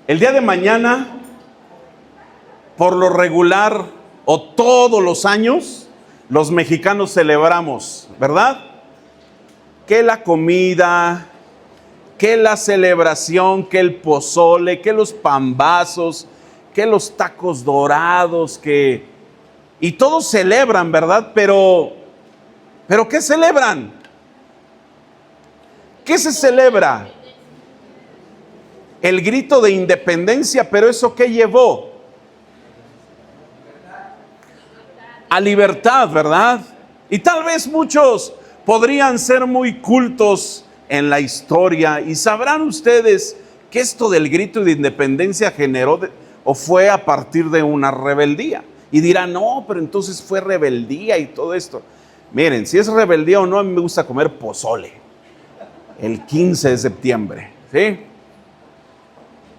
El día de mañana, por lo regular o todos los años, los mexicanos celebramos, ¿verdad? Que la comida, que la celebración, que el pozole, que los pambazos, que los tacos dorados, y todos celebran, ¿verdad? Pero ¿qué celebran? ¿Qué se celebra? El grito de independencia, pero ¿eso qué llevó? A libertad, ¿verdad? Y tal vez muchos podrían ser muy cultos en la historia y sabrán ustedes que esto del grito de independencia generó o fue a partir de una rebeldía. Y dirán, no, pero entonces fue rebeldía y todo esto. Miren, si es rebeldía o no, a mí me gusta comer pozole el 15 de septiembre, ¿sí?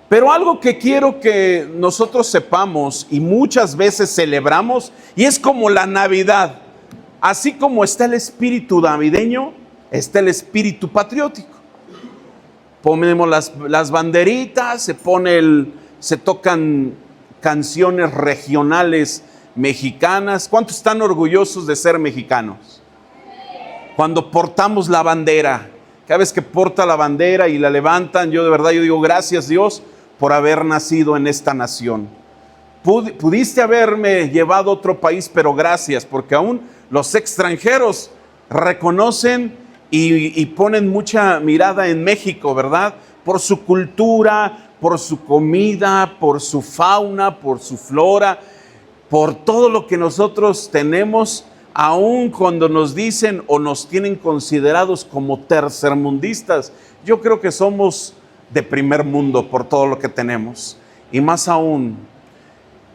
Pero algo que quiero que nosotros sepamos y muchas veces celebramos, y es como la Navidad. Así como está el espíritu navideño, está el espíritu patriótico. Ponemos las banderitas, se tocan canciones regionales mexicanas. ¿Cuántos están orgullosos de ser mexicanos? Cuando portamos la bandera, cada vez que porta la bandera y la levantan, yo digo gracias Dios por haber nacido en esta nación. Pudiste haberme llevado a otro país, pero gracias, porque aún los extranjeros reconocen y ponen mucha mirada en México, ¿verdad? Por su cultura, por su comida, por su fauna, por su flora, por todo lo que nosotros tenemos, aun cuando nos dicen o nos tienen considerados como tercermundistas. Yo creo que somos de primer mundo por todo lo que tenemos. Y más aún,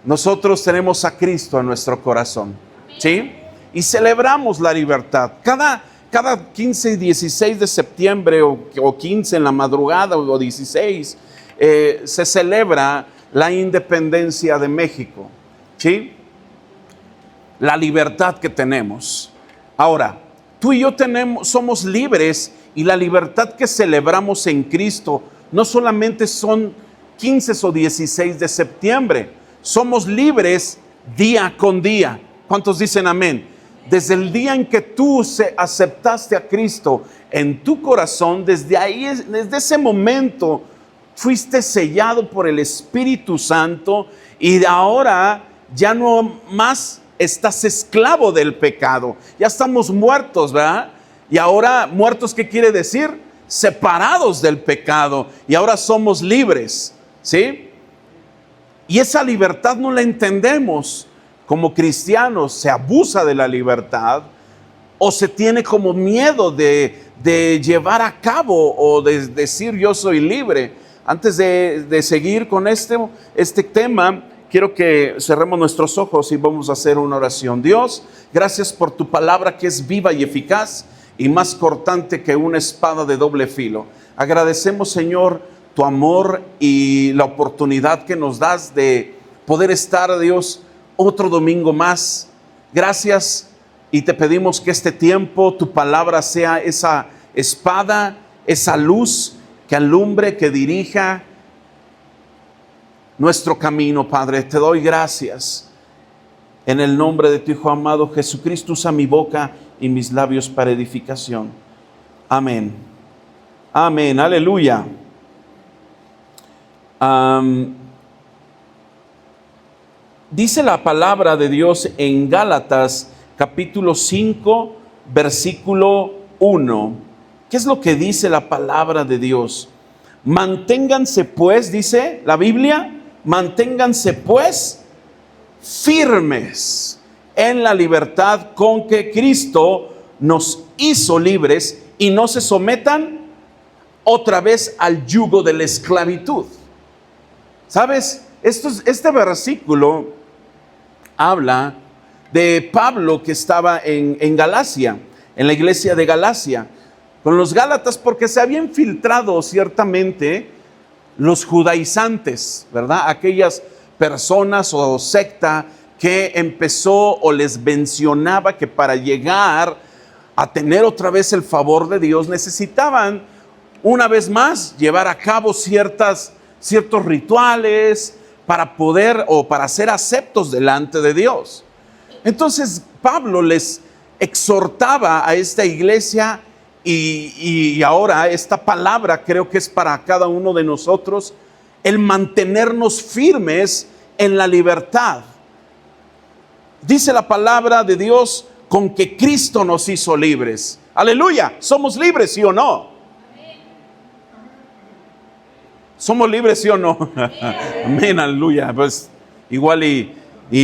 nosotros tenemos a Cristo en nuestro corazón, ¿sí? Y celebramos la libertad. Cada 15 y 16 de septiembre o 15 en la madrugada o 16, se celebra la independencia de México, ¿sí? La libertad que tenemos. Ahora, tú y yo somos libres, y la libertad que celebramos en Cristo no solamente son 15 o 16 de septiembre, somos libres día con día. ¿Cuántos dicen amén? Desde el día en que tú aceptaste a Cristo en tu corazón, desde ese momento fuiste sellado por el Espíritu Santo, y ahora ya no más estás esclavo del pecado. Ya estamos muertos, ¿verdad? Y ahora, muertos, ¿qué quiere decir? Separados del pecado, y ahora somos libres, ¿sí? Y esa libertad no la entendemos. Como cristianos se abusa de la libertad, o se tiene como miedo de llevar a cabo o de decir yo soy libre. Antes de seguir con este tema, quiero que cerremos nuestros ojos y vamos a hacer una oración. Dios, gracias por tu palabra que es viva y eficaz y más cortante que una espada de doble filo. Agradecemos, Señor, tu amor y la oportunidad que nos das de poder estar, Dios, otro domingo más. Gracias, y te pedimos que este tiempo tu palabra sea esa espada, esa luz que alumbre, que dirija nuestro camino, Padre. Te doy gracias en el nombre de tu Hijo amado Jesucristo. Usa mi boca y mis labios para edificación. Amén. Amén. Aleluya. Dice la palabra de Dios en Gálatas capítulo 5 versículo 1. ¿Qué es lo que dice la palabra de Dios? Manténganse pues, dice la Biblia, manténganse pues firmes en la libertad con que Cristo nos hizo libres, y no se sometan otra vez al yugo de la esclavitud. ¿Sabes? Este versículo habla de Pablo, que estaba en Galacia, en la iglesia de Galacia, con los Gálatas, porque se habían filtrado ciertamente los judaizantes, ¿verdad? Aquellas personas o secta que empezó o les mencionaba que para llegar a tener otra vez el favor de Dios necesitaban una vez más llevar a cabo ciertas ciertos rituales para poder o para ser aceptos delante de Dios. Entonces Pablo les exhortaba a esta iglesia y ahora esta palabra creo que es para cada uno de nosotros, el mantenernos firmes en la libertad. Dice la palabra de Dios, con que Cristo nos hizo libres. Aleluya, ¿somos libres, sí o no? ¿Somos libres, sí o no? Amén, aleluya. Pues igual y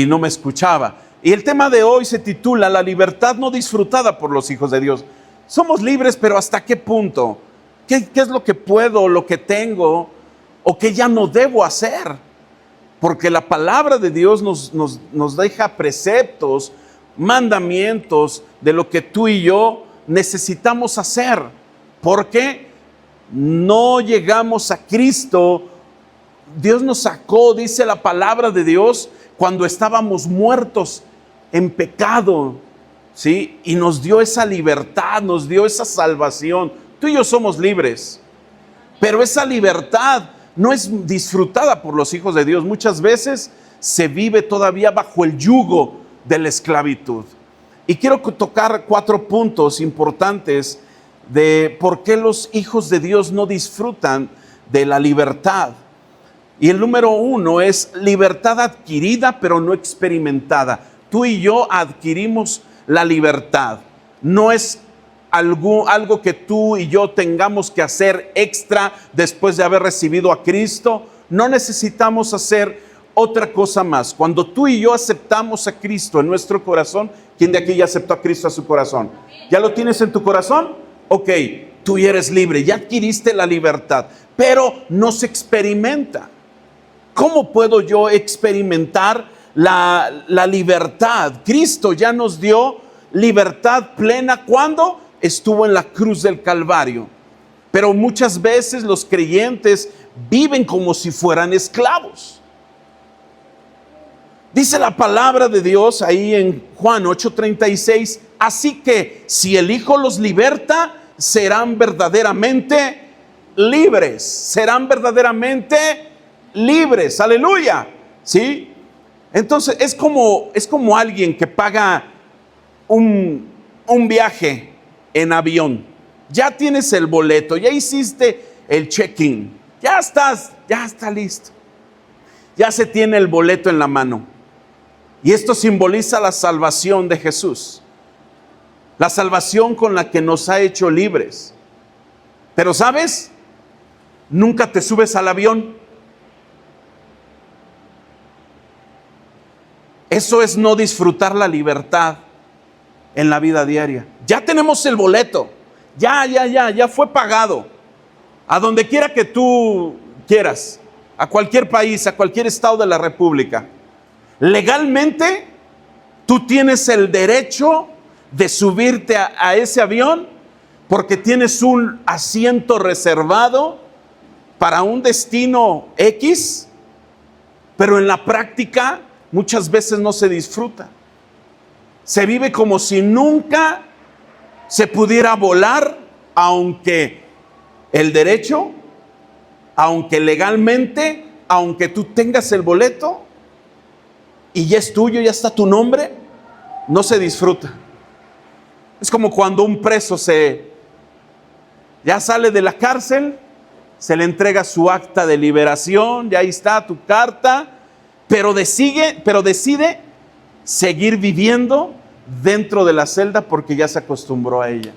no me escuchaba. Y el tema de hoy se titula La libertad no disfrutada por los hijos de Dios. Somos libres, pero ¿hasta qué punto? ¿Qué es lo que puedo, lo que tengo o que ya no debo hacer? Porque la palabra de Dios nos deja preceptos, mandamientos de lo que tú y yo necesitamos hacer. Porque no llegamos a Cristo. Dios nos sacó, dice la palabra de Dios, cuando estábamos muertos en pecado, ¿sí? Y nos dio esa libertad, nos dio esa salvación. Tú y yo somos libres, pero esa libertad no es disfrutada por los hijos de Dios. Muchas veces se vive todavía bajo el yugo de la esclavitud. Y quiero tocar 4 puntos importantes de por qué los hijos de Dios no disfrutan de la libertad. Y el número 1 es libertad adquirida pero no experimentada. Tú y yo adquirimos la libertad. No es algo que tú y yo tengamos que hacer extra después de haber recibido a Cristo. No necesitamos hacer otra cosa más. Cuando tú y yo aceptamos a Cristo en nuestro corazón, ¿quién de aquí ya aceptó a Cristo a su corazón? ¿Ya lo tienes en tu corazón? Ok, tú ya eres libre, ya adquiriste la libertad, pero no se experimenta. ¿Cómo puedo yo experimentar la libertad? Cristo ya nos dio libertad plena cuando estuvo en la cruz del Calvario. Pero muchas veces los creyentes viven como si fueran esclavos. Dice la palabra de Dios ahí en Juan 8:36, así que si el Hijo los liberta, serán verdaderamente libres. Serán verdaderamente libres. Aleluya. ¿Sí? Entonces es como alguien que paga un viaje en avión. Ya tienes el boleto, ya hiciste el check-in, ya está listo. Ya se tiene el boleto en la mano. Y esto simboliza la salvación de Jesús. La salvación con la que nos ha hecho libres. Pero ¿sabes? Nunca te subes al avión. Eso es no disfrutar la libertad en la vida diaria. Ya tenemos el boleto. Ya fue pagado. A donde quiera que tú quieras. A cualquier país, a cualquier estado de la República. Legalmente, tú tienes el derecho de subirte a ese avión porque tienes un asiento reservado para un destino X, pero en la práctica muchas veces no se disfruta. Se vive como si nunca se pudiera volar, aunque el derecho, aunque legalmente, aunque tú tengas el boleto y ya es tuyo, ya está tu nombre, no se disfruta. Es como cuando un preso ya sale de la cárcel, se le entrega su acta de liberación, ya ahí está tu carta, pero decide seguir viviendo dentro de la celda porque ya se acostumbró a ella.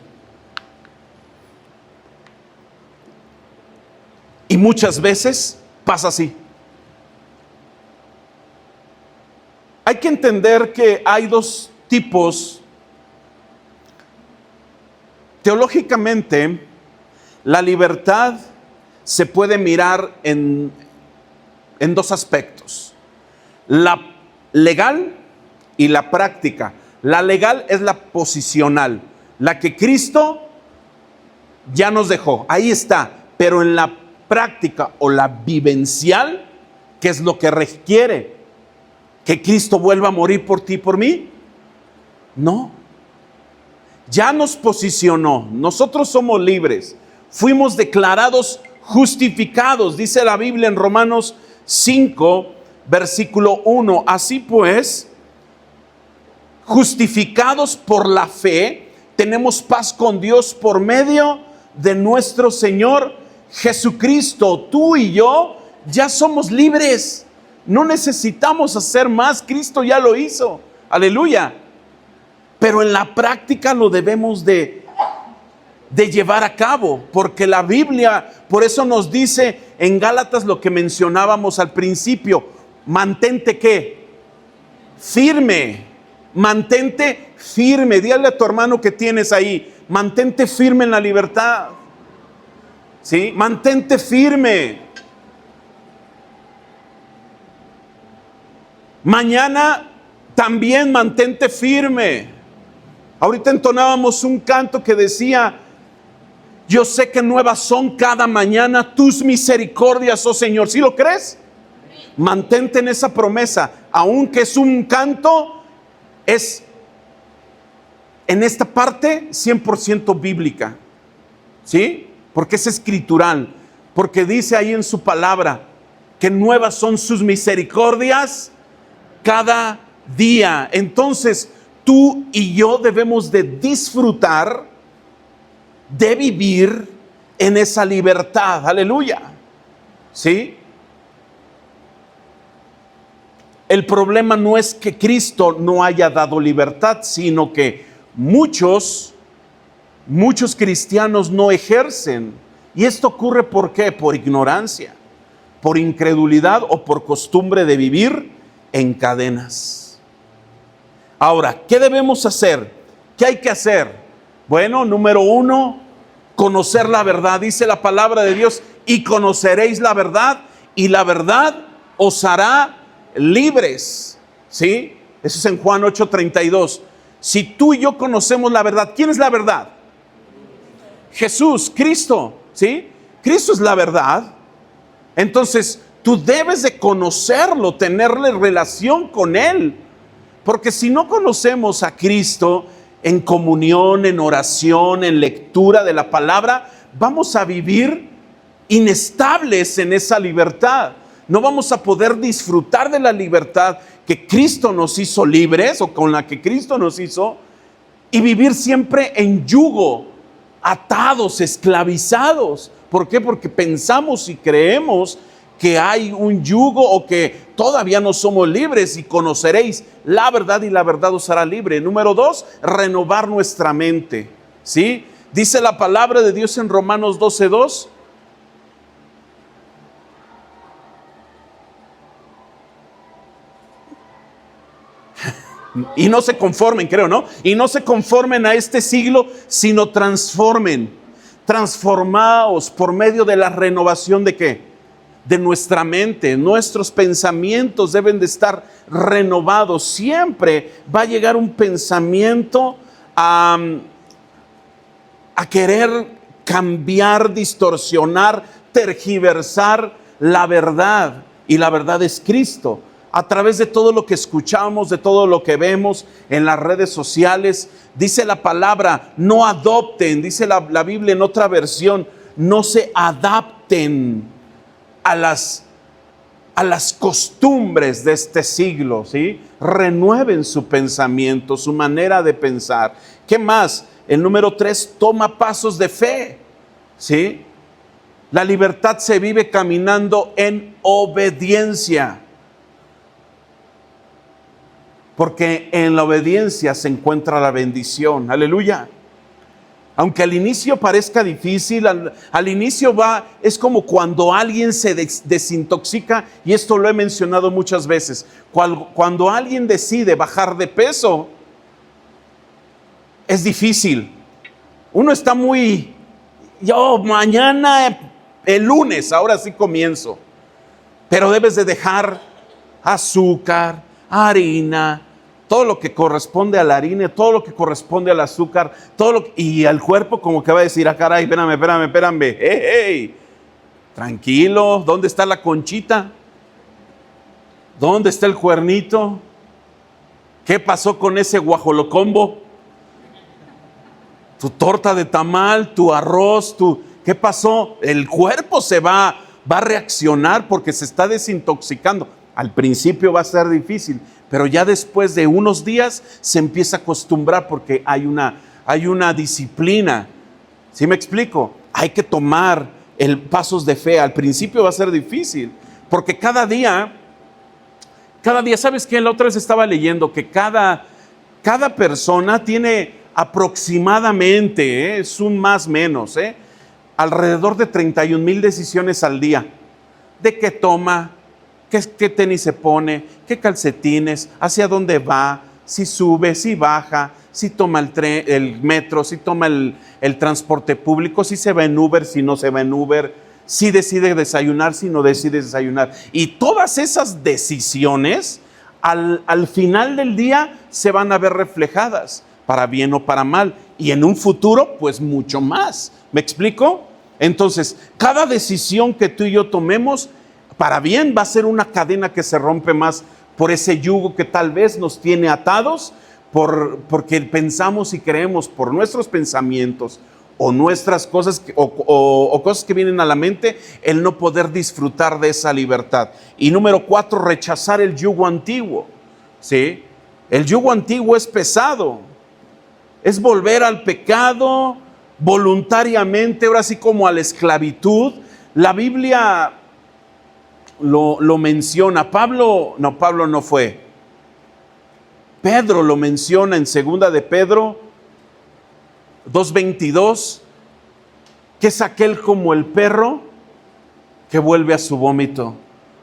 Y muchas veces pasa así. Hay que entender que hay 2 tipos. Teológicamente, la libertad se puede mirar en 2 aspectos. La legal y la práctica. La legal es la posicional, la que Cristo ya nos dejó, ahí está. Pero en la práctica o la vivencial, ¿qué es lo que requiere? ¿Que Cristo vuelva a morir por ti y por mí? No. Ya nos posicionó, nosotros somos libres, fuimos declarados justificados, dice la Biblia en Romanos 5, versículo 1. Así pues, justificados por la fe, tenemos paz con Dios por medio de nuestro Señor Jesucristo. Tú y yo ya somos libres. No necesitamos hacer más. Cristo ya lo hizo. Aleluya. Pero en la práctica lo debemos de llevar a cabo, porque la Biblia, por eso nos dice en Gálatas lo que mencionábamos al principio: mantente ¿qué? Firme. Mantente firme. Dile a tu hermano que tienes ahí: mantente firme en la libertad. ¿Sí? Mantente firme. Mañana también mantente firme. Ahorita entonábamos un canto que decía: yo sé que nuevas son cada mañana tus misericordias, oh Señor. ¿Sí lo crees? Mantente en esa promesa. Aunque es un canto, es en esta parte 100% bíblica. ¿Sí? Porque es escritural. Porque dice ahí en su palabra que nuevas son sus misericordias cada día. Entonces, tú y yo debemos de disfrutar de vivir en esa libertad. Aleluya. ¿Sí? El problema no es que Cristo no haya dado libertad, sino que muchos cristianos no ejercen. Y esto ocurre ¿por qué? Por ignorancia, por incredulidad o por costumbre de vivir en cadenas. Ahora, ¿qué debemos hacer? ¿Qué hay que hacer? Bueno, número 1, conocer la verdad. Dice la palabra de Dios: y conoceréis la verdad, y la verdad os hará libres. ¿Sí? Eso es en Juan 8:32. Si tú y yo conocemos la verdad, ¿quién es la verdad? Jesús, Cristo. ¿Sí? Cristo es la verdad. Entonces, tú debes de conocerlo, tenerle relación con Él. Porque si no conocemos a Cristo en comunión, en oración, en lectura de la palabra, vamos a vivir inestables en esa libertad. No vamos a poder disfrutar de la libertad que Cristo nos hizo libres, o con la que Cristo nos hizo, y vivir siempre en yugo, atados, esclavizados. ¿Por qué? Porque pensamos y creemos que hay un yugo o que todavía no somos libres. Y conoceréis la verdad y la verdad os hará libre. Número 2, renovar nuestra mente. ¿Sí? Dice la palabra de Dios en Romanos 12:2. Y no se conformen, creo, ¿no? Y no se conformen a este siglo, sino transformaos por medio de la renovación ¿de qué? De nuestra mente. Nuestros pensamientos deben de estar renovados. Siempre va a llegar un pensamiento a querer cambiar, distorsionar, tergiversar la verdad. Y la verdad es Cristo. A través de todo lo que escuchamos, de todo lo que vemos en las redes sociales, dice la palabra: no adopten, dice la Biblia en otra versión, no se adapten a las costumbres de este siglo, ¿sí? Renueven su pensamiento, su manera de pensar. ¿Qué más? El número 3, toma pasos de fe, ¿sí? La libertad se vive caminando en obediencia. Porque en la obediencia se encuentra la bendición. Aleluya. Aunque al inicio parezca difícil, al inicio es como cuando alguien se desintoxica, y esto lo he mencionado muchas veces. Cuando alguien decide bajar de peso, es difícil. Uno está yo mañana, el lunes, ahora sí comienzo. Pero debes de dejar azúcar, harina, todo lo que corresponde a la harina, todo lo que corresponde al azúcar, y al cuerpo como que va a decir: ah, caray, espérame, hey, tranquilo, ¿dónde está la conchita? ¿Dónde está el cuernito? ¿Qué pasó con ese guajolocombo? Tu torta de tamal, tu arroz, ¿Qué pasó? El cuerpo va a reaccionar porque se está desintoxicando. Al principio va a ser difícil, pero ya después de unos días se empieza a acostumbrar porque hay una disciplina. ¿Sí me explico? Hay que tomar pasos de fe. Al principio va a ser difícil, porque cada día, ¿sabes qué? La otra vez estaba leyendo que cada persona tiene aproximadamente, es un más menos, alrededor de 31,000 decisiones al día. De qué toma, qué tenis se pone, qué calcetines, hacia dónde va, si sube, si baja, si toma el metro, si toma el transporte público, si se va en Uber, si no se va en Uber, si decide desayunar, si no decide desayunar. Y todas esas decisiones al final del día se van a ver reflejadas, para bien o para mal, y en un futuro pues mucho más. ¿Me explico? Entonces, cada decisión que tú y yo tomemos para bien va a ser una cadena que se rompe más por ese yugo que tal vez nos tiene atados, porque pensamos y creemos por nuestros pensamientos o nuestras cosas o cosas que vienen a la mente, el no poder disfrutar de esa libertad. Y número 4, rechazar el yugo antiguo. ¿Sí? El yugo antiguo es pesado, es volver al pecado voluntariamente, ahora sí como a la esclavitud. La Biblia lo menciona. Pedro lo menciona en 2 de Pedro 2:22, que es aquel como el perro que vuelve a su vómito,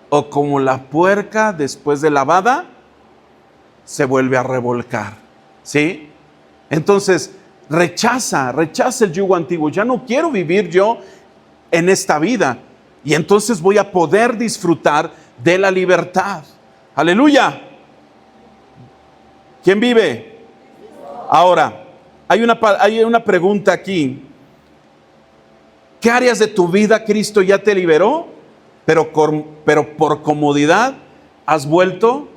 o como la puerca después de lavada se vuelve a revolcar. ¿Sí? Entonces rechaza el yugo antiguo. Ya no quiero vivir yo en esta vida, y entonces voy a poder disfrutar de la libertad. Aleluya. ¿Quién vive? Ahora, hay una pregunta aquí. ¿Qué áreas de tu vida Cristo ya te liberó, pero por comodidad has vuelto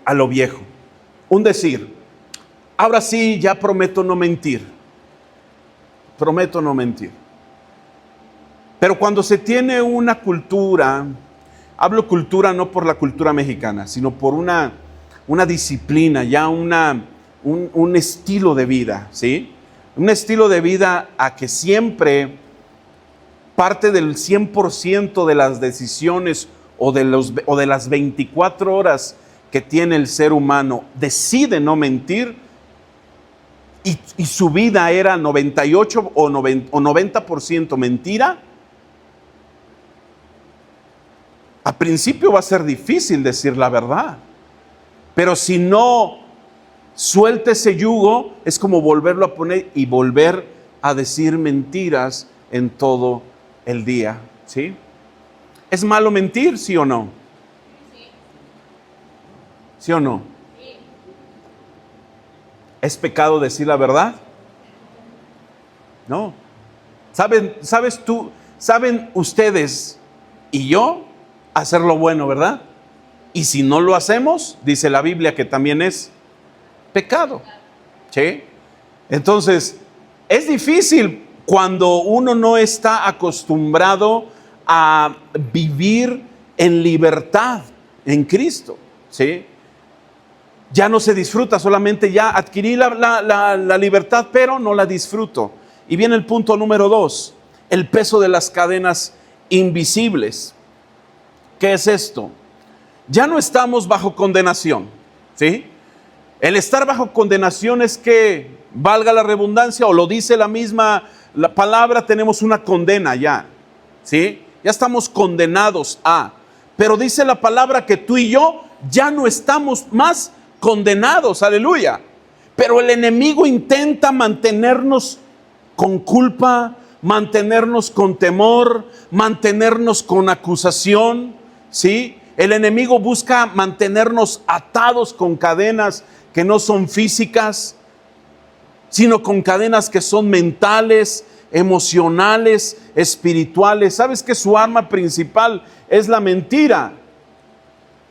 a lo viejo? Un decir, ahora sí, ya prometo no mentir. Prometo no mentir. Pero cuando se tiene una cultura, hablo cultura no por la cultura mexicana, sino por una disciplina, ya un estilo de vida, ¿sí? Un estilo de vida a que siempre parte del 100% de las decisiones o de las 24 horas que tiene el ser humano decide no mentir, y su vida era 98 o 90% mentira. A principio va a ser difícil decir la verdad, pero si no suelta ese yugo, es como volverlo a poner y volver a decir mentiras en todo el día, ¿sí? ¿Es malo mentir, sí o no? ¿Sí o no? ¿Es pecado decir la verdad? No. ¿Saben ustedes y yo hacer lo bueno, verdad? Y si no lo hacemos, dice la Biblia que también es pecado. ¿Sí? Entonces, es difícil cuando uno no está acostumbrado a vivir en libertad en Cristo. ¿Sí? Ya no se disfruta, solamente ya adquirí la libertad, pero no la disfruto. Y viene el punto número 2, el peso de las cadenas invisibles. ¿Qué es esto? Ya no estamos bajo condenación, ¿sí? El estar bajo condenación es que, valga la redundancia, o lo dice la palabra, tenemos una condena ya, ¿sí? Ya estamos condenados pero dice la palabra que tú y yo ya no estamos más condenados, aleluya. Pero el enemigo intenta mantenernos con culpa, mantenernos con temor, mantenernos con acusación, ¿sí? El enemigo busca mantenernos atados con cadenas que no son físicas, sino con cadenas que son mentales, emocionales, espirituales. ¿Sabes que su arma principal es la mentira?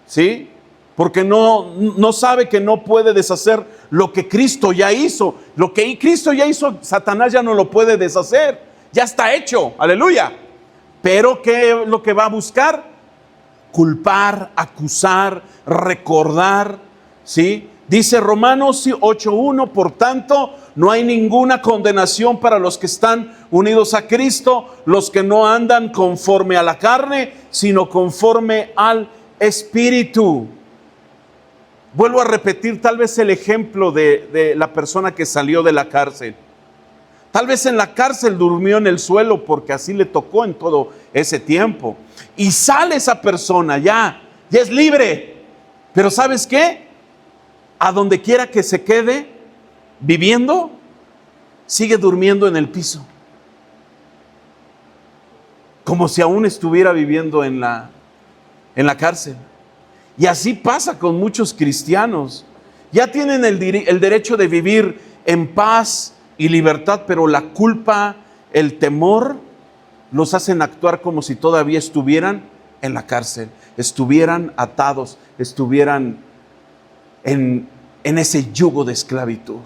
¿Sí? porque no sabe que no puede deshacer lo que Cristo ya hizo. Lo que Cristo ya hizo, Satanás ya no lo puede deshacer. Ya está hecho, aleluya. Pero ¿qué es lo que va a buscar? Culpar, acusar, recordar, ¿sí? Dice Romanos 8:1, por tanto, no hay ninguna condenación para los que están unidos a Cristo, los que no andan conforme a la carne, sino conforme al Espíritu. Vuelvo a repetir tal vez el ejemplo de la persona que salió de la cárcel. Tal vez en la cárcel durmió en el suelo porque así le tocó en todo ese tiempo. Y sale esa persona, ya es libre. Pero ¿sabes qué? A donde quiera que se quede viviendo, sigue durmiendo en el piso. Como si aún estuviera viviendo en la cárcel. Y así pasa con muchos cristianos. Ya tienen el derecho de vivir en paz y libertad, pero la culpa, el temor, los hacen actuar como si todavía estuvieran en la cárcel, estuvieran atados, estuvieran en ese yugo de esclavitud.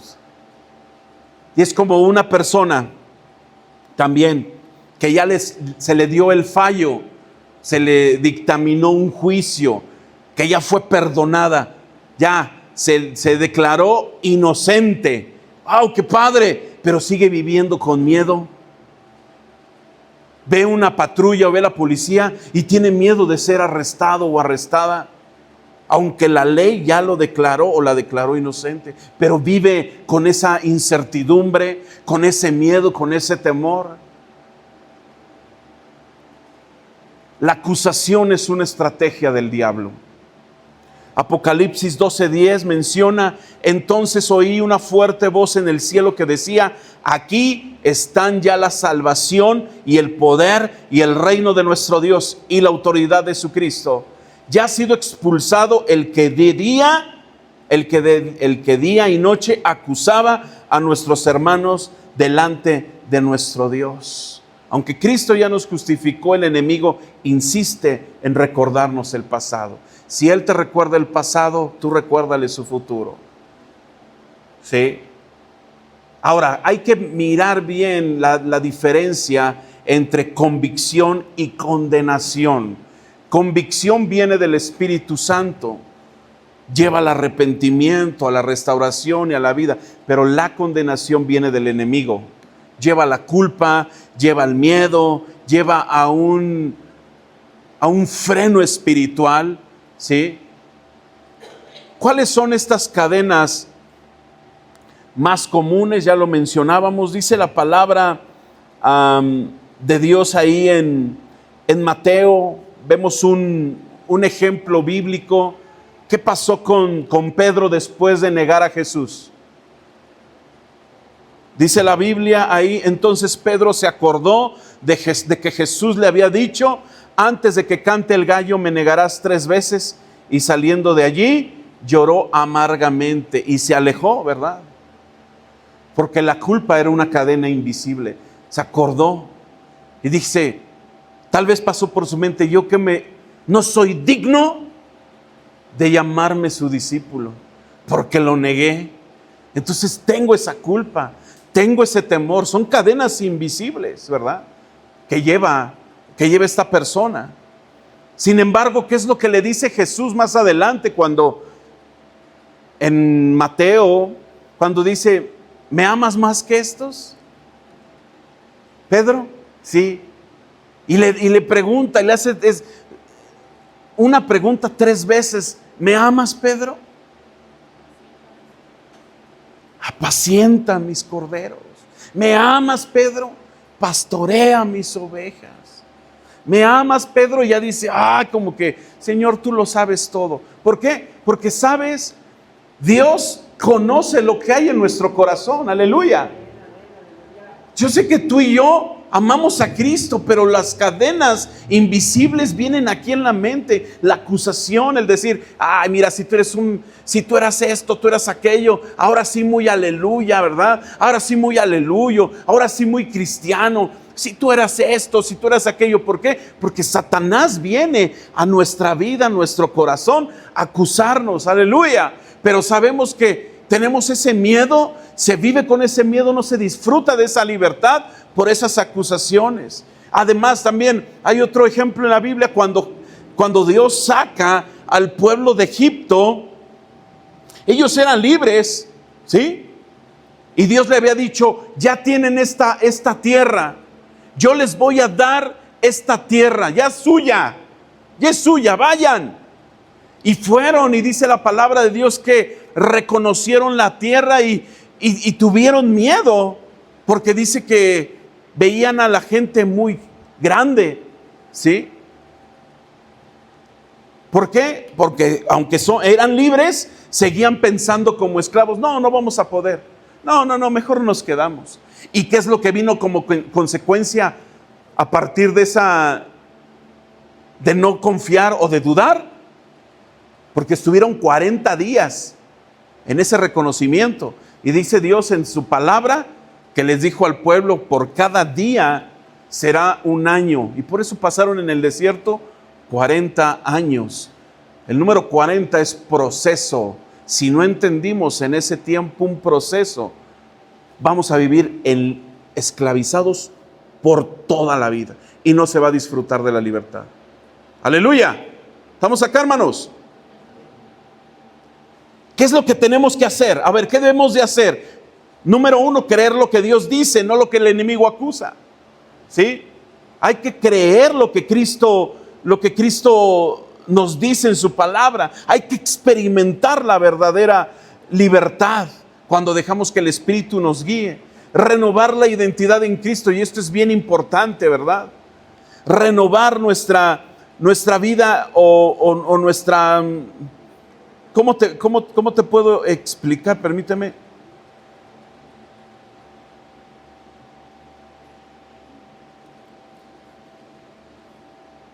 Y es como una persona también que ya se le dio el fallo, se le dictaminó un juicio, que ya fue perdonada, ya se declaró inocente. ¡Wow, qué padre! Pero sigue viviendo con miedo. Ve una patrulla o ve la policía y tiene miedo de ser arrestado o arrestada, aunque la ley ya lo declaró o la declaró inocente, pero vive con esa incertidumbre, con ese miedo, con ese temor. La acusación es una estrategia del diablo. Apocalipsis 12:10 menciona: entonces oí una fuerte voz en el cielo que decía: aquí están ya la salvación y el poder y el reino de nuestro Dios y la autoridad de su Cristo. Ya ha sido expulsado el que día y noche acusaba a nuestros hermanos delante de nuestro Dios. Aunque Cristo ya nos justificó, el enemigo insiste en recordarnos el pasado. Si Él te recuerda el pasado, tú recuérdale su futuro. ¿Sí? Ahora, hay que mirar bien la diferencia entre convicción y condenación. Convicción viene del Espíritu Santo, lleva al arrepentimiento, a la restauración y a la vida, pero la condenación viene del enemigo. Lleva la culpa, lleva el miedo, lleva a un freno espiritual, ¿sí? ¿Cuáles son estas cadenas más comunes? Ya lo mencionábamos, dice la palabra de Dios ahí en Mateo. Vemos un ejemplo bíblico. ¿Qué pasó con Pedro después de negar a Jesús? Dice la Biblia ahí: entonces Pedro se acordó de que Jesús le había dicho: antes de que cante el gallo me negarás 3 veces. Y saliendo de allí lloró amargamente y se alejó, ¿verdad? Porque la culpa era una cadena invisible. Se acordó y dice, tal vez pasó por su mente: yo que no soy digno de llamarme su discípulo, porque lo negué. Entonces tengo esa culpa, tengo ese temor. Son cadenas invisibles, ¿verdad? Que lleva esta persona. Sin embargo, ¿qué es lo que le dice Jesús más adelante cuando en Mateo, cuando dice: ¿me amas más que estos, Pedro? Sí. Y le pregunta, y le hace una pregunta 3 veces: ¿me amas, Pedro? Apacienta mis corderos. ¿Me amas, Pedro? Pastorea mis ovejas. ¿Me amas, Pedro? Y ya dice, como que, Señor, tú lo sabes todo. ¿Por qué? Porque sabes, Dios conoce lo que hay en nuestro corazón. Aleluya. Yo sé que tú y yo amamos a Cristo, pero las cadenas invisibles vienen aquí en la mente. La acusación, el decir, ay, mira, si tú eras esto, tú eras aquello, ahora sí muy aleluya, ¿verdad? Ahora sí muy aleluyo, ahora sí muy cristiano. Si tú eras esto, si tú eras aquello, ¿por qué? Porque Satanás viene a nuestra vida, a nuestro corazón, a acusarnos, aleluya. Pero sabemos que tenemos ese miedo, se vive con ese miedo, no se disfruta de esa libertad por esas acusaciones. Además, también hay otro ejemplo en la Biblia cuando Dios saca al pueblo de Egipto. Ellos eran libres, ¿sí? Y Dios le había dicho, ya tienen esta tierra, yo les voy a dar esta tierra, ya es suya, vayan. Y fueron, y dice la palabra de Dios que reconocieron la tierra y tuvieron miedo, porque dice que veían a la gente muy grande, ¿sí? ¿Por qué? Porque aunque eran libres, seguían pensando como esclavos. No vamos a poder. No, mejor nos quedamos. ¿Y qué es lo que vino como consecuencia a partir de no confiar o de dudar? Porque estuvieron 40 días en ese reconocimiento. Y dice Dios en su palabra que les dijo al pueblo, por cada día será un año. Y por eso pasaron en el desierto 40 años. El número 40 es proceso. Si no entendimos en ese tiempo un proceso, vamos a vivir esclavizados por toda la vida. Y no se va a disfrutar de la libertad. Aleluya. ¿Estamos acá, hermanos? ¿Qué es lo que tenemos que hacer? A ver, ¿qué debemos de hacer? Número 1, creer lo que Dios dice, no lo que el enemigo acusa. ¿Sí? Hay que creer lo que Cristo nos dice en su palabra. Hay que experimentar la verdadera libertad cuando dejamos que el Espíritu nos guíe. Renovar la identidad en Cristo, y esto es bien importante, ¿verdad? Renovar nuestra vida o nuestra... ¿Cómo te puedo explicar? Permíteme.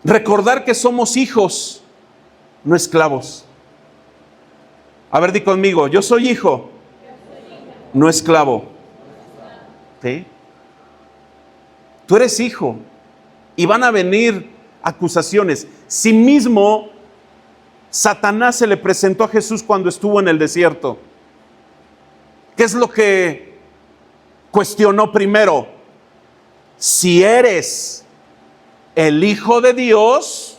Recordar que somos hijos, no esclavos. A ver, di conmigo, yo soy hijo, no esclavo. ¿Sí? Tú eres hijo y van a venir acusaciones. Sí mismo Satanás se le presentó a Jesús cuando estuvo en el desierto. ¿Qué es lo que cuestionó primero? Si eres el Hijo de Dios,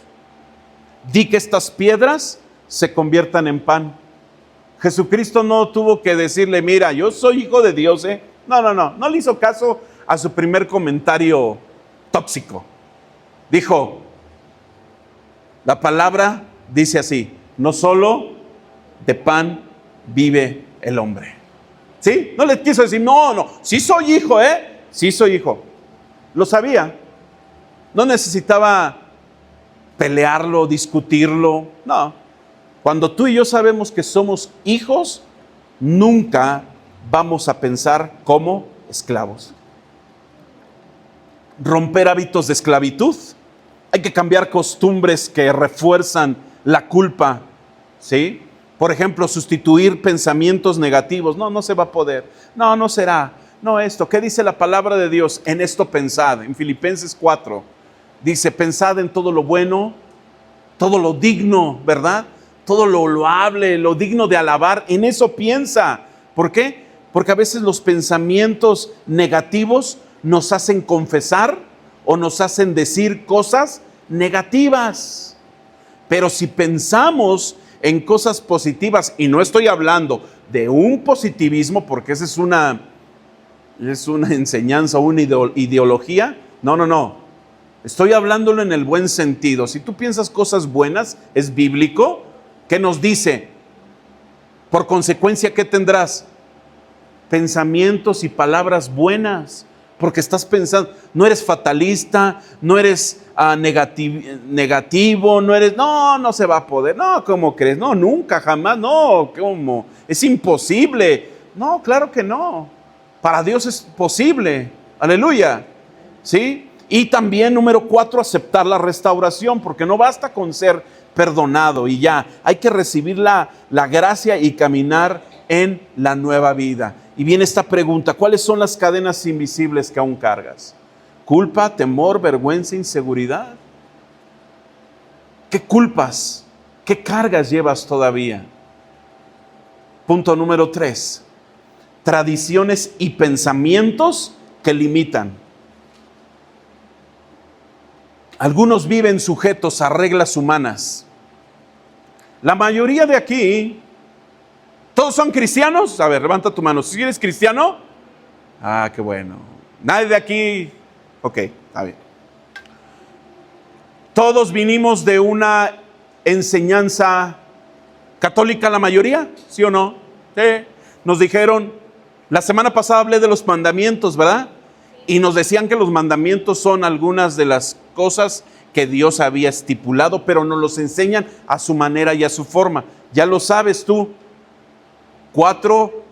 di que estas piedras se conviertan en pan. Jesucristo no tuvo que decirle, mira, yo soy hijo de Dios, ¿eh? No le hizo caso a su primer comentario tóxico. Dijo, la palabra dice así, no solo de pan vive el hombre. ¿Sí? No le quiso decir, sí soy hijo, sí soy hijo. Lo sabía. No necesitaba pelearlo, discutirlo. No. Cuando tú y yo sabemos que somos hijos, nunca vamos a pensar como esclavos. Romper hábitos de esclavitud. Hay que cambiar costumbres que refuerzan la culpa, ¿sí? Por ejemplo, sustituir pensamientos negativos. No se va a poder. No será. No esto. ¿Qué dice la palabra de Dios? En esto pensad. En Filipenses 4. Dice, pensad en todo lo bueno, todo lo digno, ¿verdad? Todo lo loable, lo digno de alabar. En eso piensa. ¿Por qué? Porque a veces los pensamientos negativos nos hacen confesar o nos hacen decir cosas negativas. Pero si pensamos en cosas positivas, y no estoy hablando de un positivismo, porque esa es una enseñanza, una ideología. No. Estoy hablándolo en el buen sentido. Si tú piensas cosas buenas, es bíblico. ¿Qué nos dice? Por consecuencia, ¿qué tendrás? Pensamientos y palabras buenas. Porque estás pensando, no eres fatalista, no eres negativo, no se va a poder. No, ¿cómo crees? No, nunca, jamás, no, ¿cómo? Es imposible. No, claro que no. Para Dios es posible. Aleluya. ¿sí? Y también, número 4, aceptar la restauración, porque no basta con ser perdonado y ya, hay que recibir la gracia y caminar en la nueva vida. Y viene esta pregunta: ¿cuáles son las cadenas invisibles que aún cargas? ¿Culpa, temor, vergüenza, inseguridad? ¿Qué culpas, qué cargas llevas todavía? Punto número 3, tradiciones y pensamientos que limitan. Algunos viven sujetos a reglas humanas. La mayoría de aquí, ¿todos son cristianos? A ver, levanta tu mano. ¿Si eres cristiano? Ah, qué bueno. Nadie de aquí. Ok, está bien. Todos vinimos de una enseñanza católica, la mayoría, ¿sí o no? Sí. Nos dijeron, la semana pasada hablé de los mandamientos, ¿verdad? Y nos decían que los mandamientos son algunas de las cosas que Dios había estipulado, pero nos los enseñan a su manera y a su forma. Ya lo sabes tú. 4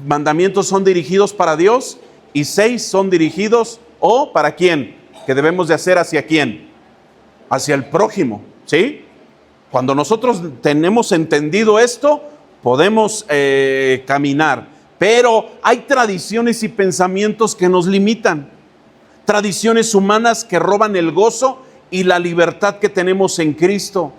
mandamientos son dirigidos para Dios y 6 son dirigidos, ¿o para quién? Que debemos de hacer hacia quién. Hacia el prójimo, ¿sí? Cuando nosotros tenemos entendido esto, podemos caminar. Pero hay tradiciones y pensamientos que nos limitan. Tradiciones humanas que roban el gozo y la libertad que tenemos en Cristo.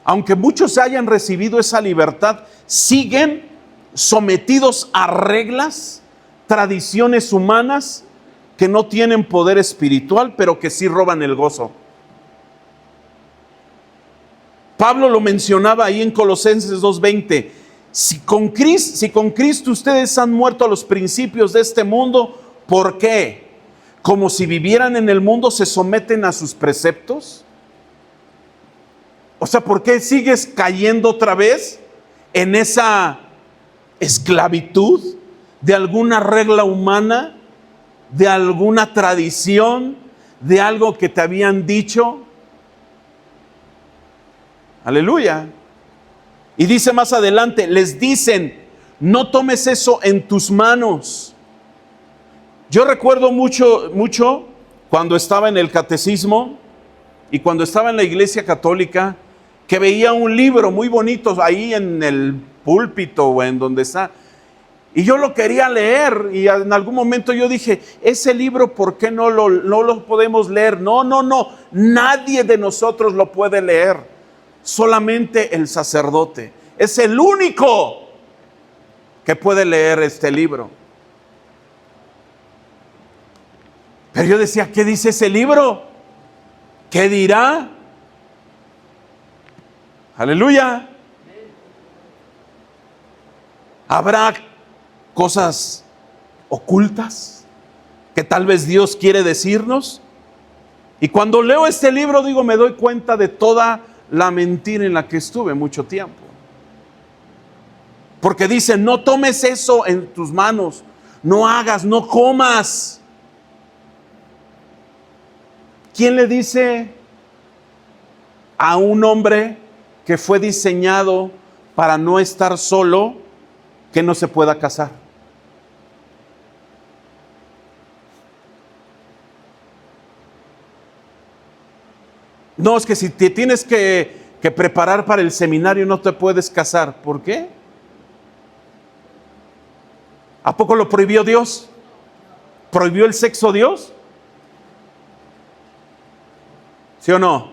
Aunque muchos hayan recibido esa libertad, siguen sometidos a reglas, tradiciones humanas que no tienen poder espiritual, pero que sí roban el gozo. Pablo lo mencionaba ahí en Colosenses 2:20. Si con Cristo ustedes han muerto a los principios de este mundo, ¿por qué? Como si vivieran en el mundo, se someten a sus preceptos. O sea, ¿por qué sigues cayendo otra vez en esa esclavitud de alguna regla humana, de alguna tradición, de algo que te habían dicho? Aleluya. Y dice más adelante, les dicen, no tomes eso en tus manos. Yo recuerdo mucho cuando estaba en el catecismo y cuando estaba en la iglesia católica, que veía un libro muy bonito ahí en el púlpito o en donde está. Y yo lo quería leer y en algún momento yo dije, ese libro, ¿por qué no lo podemos leer? No, nadie de nosotros lo puede leer. Solamente el sacerdote es el único que puede leer este libro. Pero yo decía, ¿qué dice ese libro? ¿Qué dirá? Aleluya. ¿Habrá cosas ocultas que tal vez Dios quiere decirnos? Y cuando leo este libro, digo, me doy cuenta de toda la mentira en la que estuve mucho tiempo. Porque dice, no tomes eso en tus manos, no hagas, no comas. ¿Quién le dice a un hombre que fue diseñado para no estar solo que no se pueda casar? No, es que si te tienes que preparar para el seminario no te puedes casar. ¿Por qué? ¿A poco lo prohibió Dios? ¿Prohibió el sexo Dios? ¿Sí o no?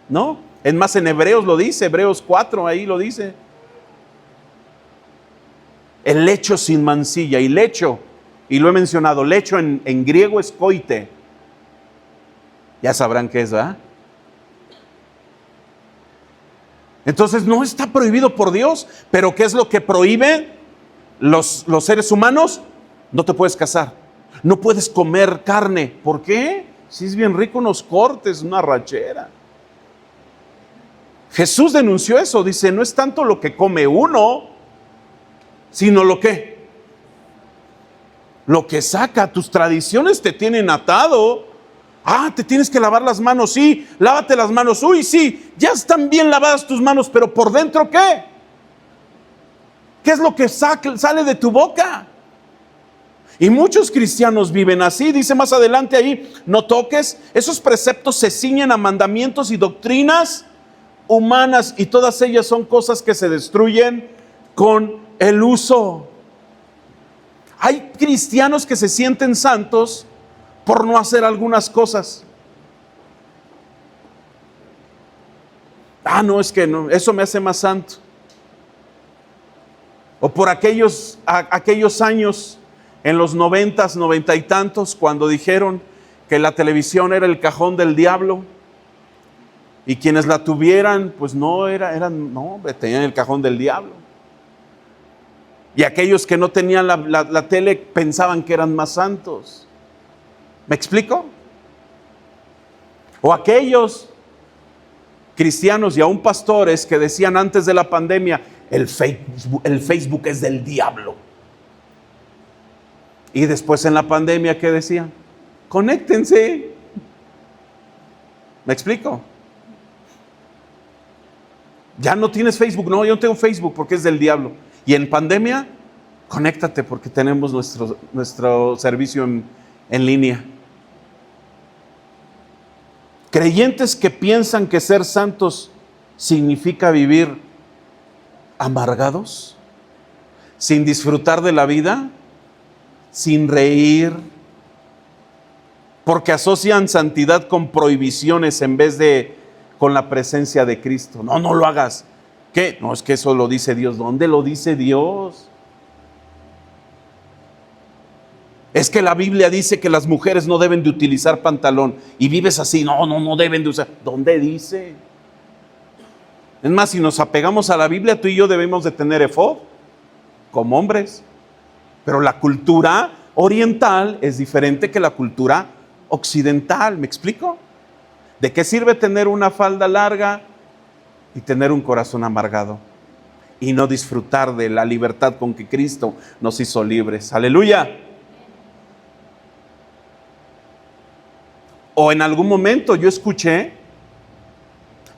¿No? Es más, en Hebreos lo dice, Hebreos 4, ahí lo dice. El lecho sin mancilla, y lecho, y lo he mencionado, lecho en griego es koite. Ya sabrán qué es, ¿verdad? Entonces no está prohibido por Dios, pero ¿qué es lo que prohíbe los seres humanos? No te puedes casar, no puedes comer carne. ¿Por qué? Si es bien rico unos cortes, una rachera. Jesús denunció eso, dice, no es tanto lo que come uno, sino lo que saca. Tus tradiciones te tienen atado. Te tienes que lavar las manos, sí, lávate las manos, uy, sí, ya están bien lavadas tus manos, pero por dentro, ¿qué? ¿Qué es lo que sale de tu boca? Y muchos cristianos viven así. Dice más adelante ahí, no toques. Esos preceptos se ciñen a mandamientos y doctrinas humanas, y todas ellas son cosas que se destruyen con el uso. Hay cristianos que se sienten santos por no hacer algunas cosas. No, es que no, eso me hace más santo. O por aquellos años en los 90 y tantos, cuando dijeron que la televisión era el cajón del diablo, y quienes la tuvieran, pues no tenían el cajón del diablo. Y aquellos que no tenían la tele pensaban que eran más santos. ¿Me explico? O aquellos cristianos y aún pastores que decían antes de la pandemia, el Facebook es del diablo. Y después en la pandemia, ¿qué decían? Conéctense. ¿Me explico? Ya no tienes Facebook. No, yo no tengo Facebook porque es del diablo. Y en pandemia, conéctate porque tenemos nuestro servicio en línea. Creyentes que piensan que ser santos significa vivir amargados, sin disfrutar de la vida, sin reír, porque asocian santidad con prohibiciones en vez de con la presencia de Cristo. No lo hagas. ¿Qué? No, es que eso lo dice Dios. ¿Dónde lo dice Dios? Es que la Biblia dice que las mujeres no deben de utilizar pantalón y vives así. No deben de usar. ¿Dónde dice? Es más, si nos apegamos a la Biblia, tú y yo debemos de tener efod como hombres. Pero la cultura oriental es diferente que la cultura occidental. ¿Me explico? ¿De qué sirve tener una falda larga y tener un corazón amargado y no disfrutar de la libertad con que Cristo nos hizo libres? Aleluya. O en algún momento yo escuché,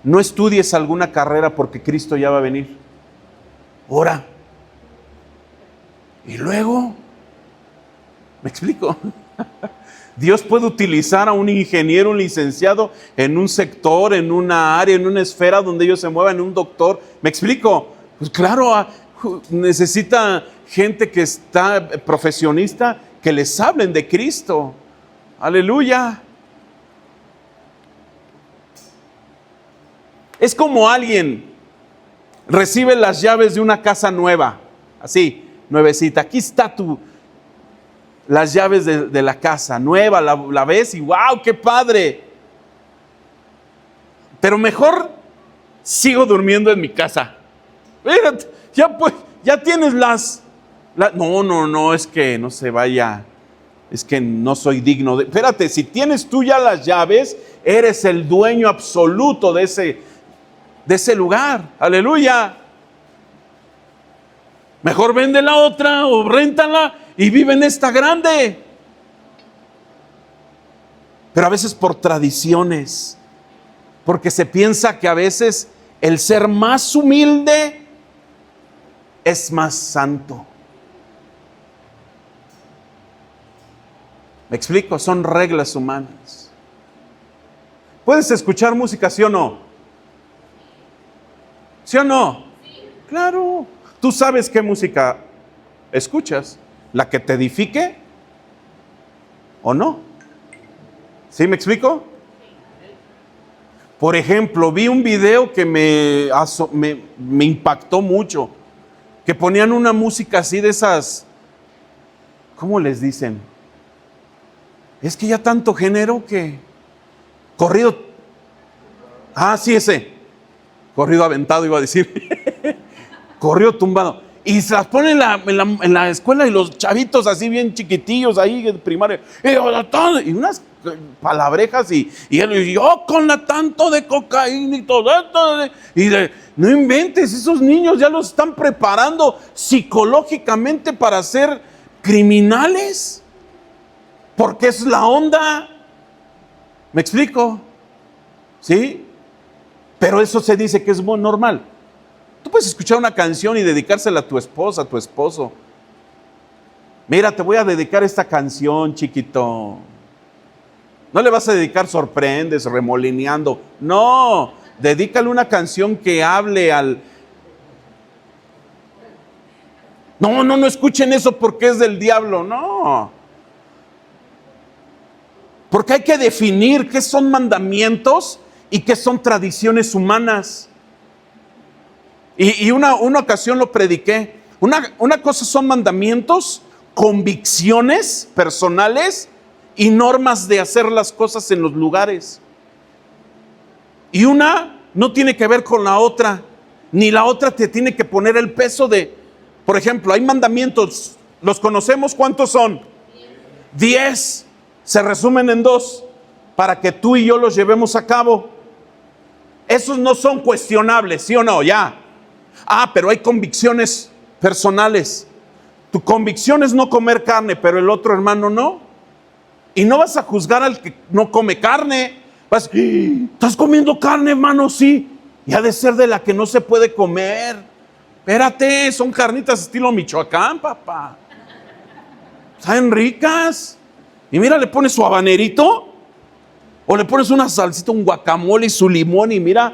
no estudies alguna carrera porque Cristo ya va a venir. Ora. Y luego, ¿me explico? Dios puede utilizar a un ingeniero, un licenciado en un sector, en una área, en una esfera donde ellos se muevan, un doctor. ¿Me explico? Pues claro, necesita gente que está profesionista, que les hablen de Cristo. Aleluya. Es como alguien recibe las llaves de una casa nueva, así, nuevecita. Aquí está las llaves de la casa nueva, la ves y wow, qué padre. Pero mejor sigo durmiendo en mi casa. Fíjate, ya tienes no, es que no se vaya, es que no soy digno de. Espérate, si tienes tú ya las llaves, eres el dueño absoluto de ese lugar. Aleluya. Mejor vende la otra o réntala y vive en esta grande. Pero a veces por tradiciones, porque se piensa que a veces el ser más humilde es más santo. ¿Me explico? Son reglas humanas. ¿Puedes escuchar música, sí o no? ¿Sí o no? Sí. Claro. Tú sabes qué música escuchas. ¿La que te edifique o no? ¿Sí me explico? Por ejemplo, vi un video que me impactó mucho, que ponían una música así de esas, ¿cómo les dicen? Es que ya tanto género que corrido. Sí, ese. Corrido aventado iba a decir. Corrido tumbado. Y se las ponen en la escuela y los chavitos así bien chiquitillos ahí en primaria. Y unas palabrejas y yo con la tanto de cocaína y todo esto. No inventes, esos niños ya los están preparando psicológicamente para ser criminales. Porque es la onda. ¿Me explico? ¿Sí? Pero eso se dice que es muy normal. Tú puedes escuchar una canción y dedicársela a tu esposa, a tu esposo. Mira, te voy a dedicar esta canción, chiquito. No le vas a dedicar sorprendes, remolineando. No, dedícale una canción que hable al... No escuchen eso porque es del diablo, no. Porque hay que definir qué son mandamientos y qué son tradiciones humanas. Y una ocasión lo prediqué. Una cosa son mandamientos, convicciones personales y normas de hacer las cosas en los lugares. Y una no tiene que ver con la otra, ni la otra te tiene que poner el peso de... Por ejemplo, hay mandamientos, ¿los conocemos? ¿Cuántos son? 10. Se resumen en 2, para que tú y yo los llevemos a cabo. Esos no son cuestionables, ¿sí o no? Ya. Pero hay convicciones personales. Tu convicción es no comer carne, pero el otro hermano no. Y no vas a juzgar al que no come carne. Vas, ¿estás comiendo carne, hermano? Sí. Y ha de ser de la que no se puede comer. Espérate, son carnitas estilo Michoacán, papá. Saben ricas. Y mira, le pones su habanerito, o le pones una salsita, un guacamole y su limón, y mira.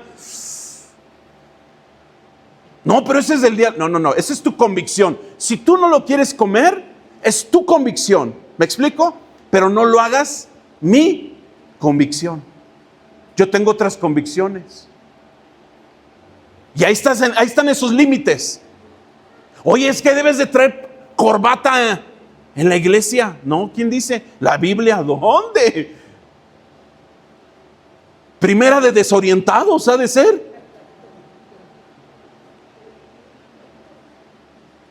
No, pero ese es del día. No, esa es tu convicción. Si tú no lo quieres comer, es tu convicción. ¿Me explico? Pero no lo hagas mi convicción. Yo tengo otras convicciones. Y ahí están esos límites. Oye, es que debes de traer corbata en la iglesia. No, ¿quién dice? La Biblia. ¿Dónde? Primera de desorientados ha de ser.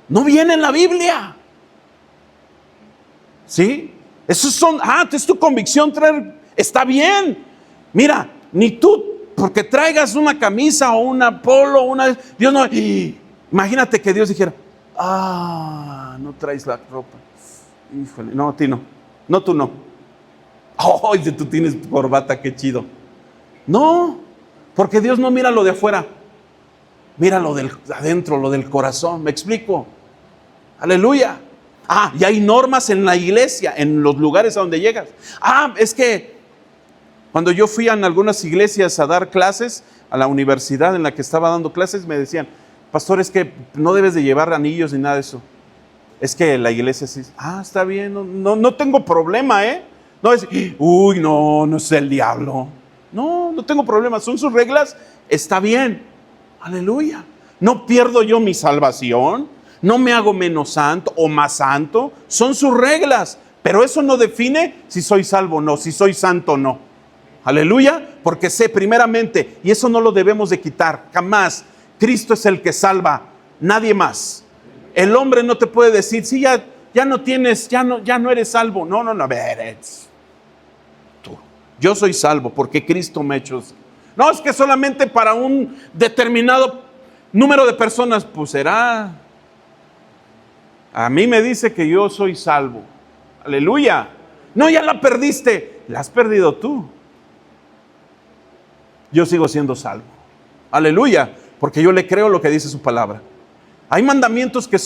No viene en la Biblia. ¿Sí? Esos son, es tu convicción traer, está bien. Mira, ni tú, porque traigas una camisa o una polo, Dios no, imagínate que Dios dijera, no traes la ropa. Híjole, no, a ti no. No, tú no. Tú tienes corbata, qué chido. No, porque Dios no mira lo de afuera. Mira lo del adentro, lo del corazón. ¿Me explico? Aleluya. Y hay normas en la iglesia, en los lugares a donde llegas. Es que cuando yo fui en algunas iglesias a dar clases, a la universidad en la que estaba dando clases, me decían, pastor, es que no debes de llevar anillos ni nada de eso. Es que la iglesia sí. Está bien, no tengo problema, No es, no es el diablo. No tengo problema, son sus reglas, está bien. Aleluya. No pierdo yo mi salvación, no me hago menos santo o más santo, son sus reglas, pero eso no define si soy salvo o no, si soy santo o no. Aleluya, porque sé primeramente, y eso no lo debemos de quitar, jamás. Cristo es el que salva, nadie más. El hombre no te puede decir, sí, ya no tienes, ya no eres salvo. No, a ver, tú. Yo soy salvo porque Cristo me ha hecho. No, es que solamente para un determinado número de personas, pues será. A mí me dice que yo soy salvo. Aleluya. No, ya la perdiste. La has perdido tú. Yo sigo siendo salvo. Aleluya. Porque yo le creo lo que dice su palabra. Hay mandamientos que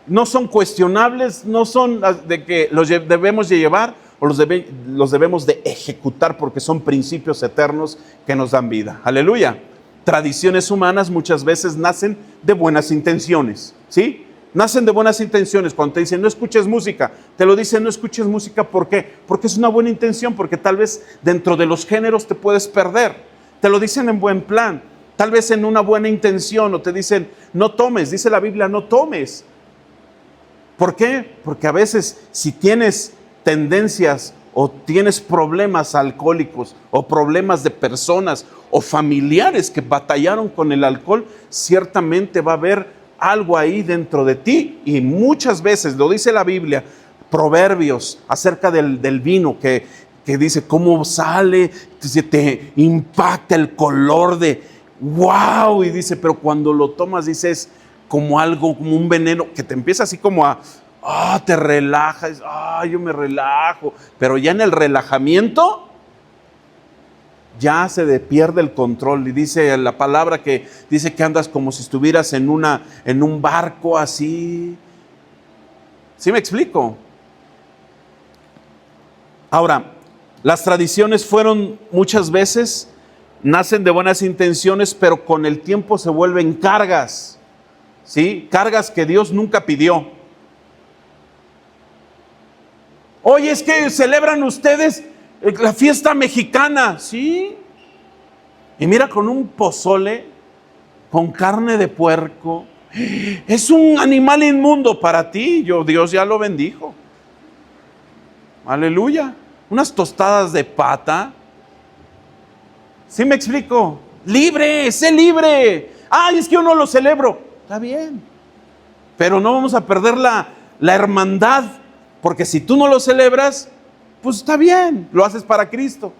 no son cuestionables, no son de que los debemos de llevar o los debemos de ejecutar porque son principios eternos que nos dan vida. Aleluya. Tradiciones humanas muchas veces nacen de buenas intenciones, ¿sí? Nacen de buenas intenciones. Cuando te dicen no escuches música, te lo dicen no escuches música, ¿por qué? Porque es una buena intención, porque tal vez dentro de los géneros te puedes perder. Te lo dicen en buen plan, tal vez en una buena intención, o te dicen no tomes, dice la Biblia no tomes. ¿Por qué? Porque a veces si tienes tendencias o tienes problemas alcohólicos o problemas de personas o familiares que batallaron con el alcohol, ciertamente va a haber algo ahí dentro de ti. Y muchas veces, lo dice la Biblia, proverbios acerca del vino que dice cómo sale, te impacta el color de wow, y dice, pero cuando lo tomas dices como algo, como un veneno que te empieza así como a te relajas, yo me relajo, pero ya en el relajamiento ya se pierde el control. Y dice la palabra que dice que andas como si estuvieras en un barco así, ¿Sí me explico? Ahora, las tradiciones fueron muchas veces, nacen de buenas intenciones, pero con el tiempo se vuelven cargas, ¿sí? Cargas que Dios nunca pidió. Oye, es que celebran ustedes la fiesta mexicana, ¿sí? Y mira, con un pozole, con carne de puerco, es un animal inmundo para ti. Dios ya lo bendijo. Aleluya. Unas tostadas de pata. ¿Sí me explico? Libre, sé libre. Ay, es que yo no lo celebro. Está bien. Pero no vamos a perder la hermandad. Porque si tú no lo celebras, pues está bien, lo haces para Cristo.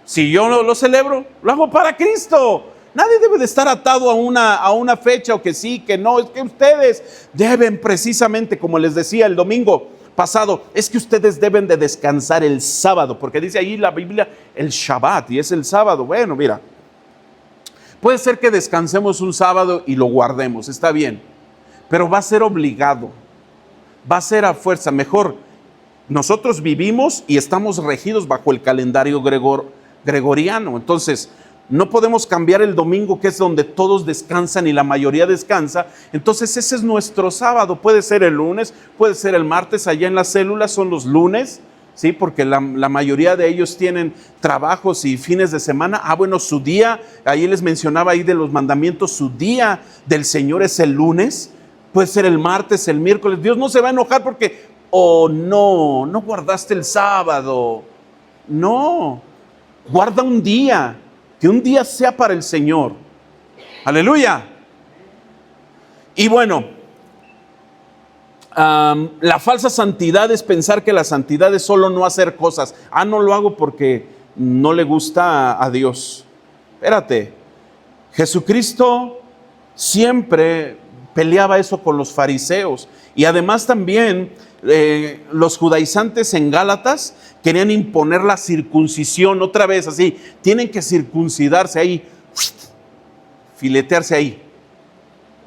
Si yo no lo celebro, lo hago para Cristo. Nadie debe de estar atado a una fecha o que sí, que no. Es que ustedes deben precisamente, como les decía el domingo pasado, es que ustedes deben de descansar el sábado, porque dice ahí la Biblia el Shabbat y es el sábado. Bueno, mira, puede ser que descansemos un sábado y lo guardemos, está bien, pero va a ser obligado, va a ser a fuerza. Mejor, nosotros vivimos y estamos regidos bajo el calendario gregoriano, entonces no podemos cambiar el domingo, que es donde todos descansan y la mayoría descansa. Entonces ese es nuestro sábado. Puede ser el lunes, puede ser el martes. Allá en las células son los lunes, ¿sí? Porque la mayoría de ellos tienen trabajos y fines de semana. Bueno, su día, ahí les mencionaba ahí de los mandamientos, su día del Señor es el lunes. Puede ser el martes, el miércoles. Dios no se va a enojar porque, no guardaste el sábado. No, guarda un día. Que un día sea para el Señor. Aleluya. Y bueno, la falsa santidad es pensar que la santidad es solo no hacer cosas. No lo hago porque no le gusta a Dios. Espérate, Jesucristo siempre peleaba eso con los fariseos. Y además también los judaizantes en Gálatas querían imponer la circuncisión otra vez, así, tienen que circuncidarse ahí, filetearse ahí.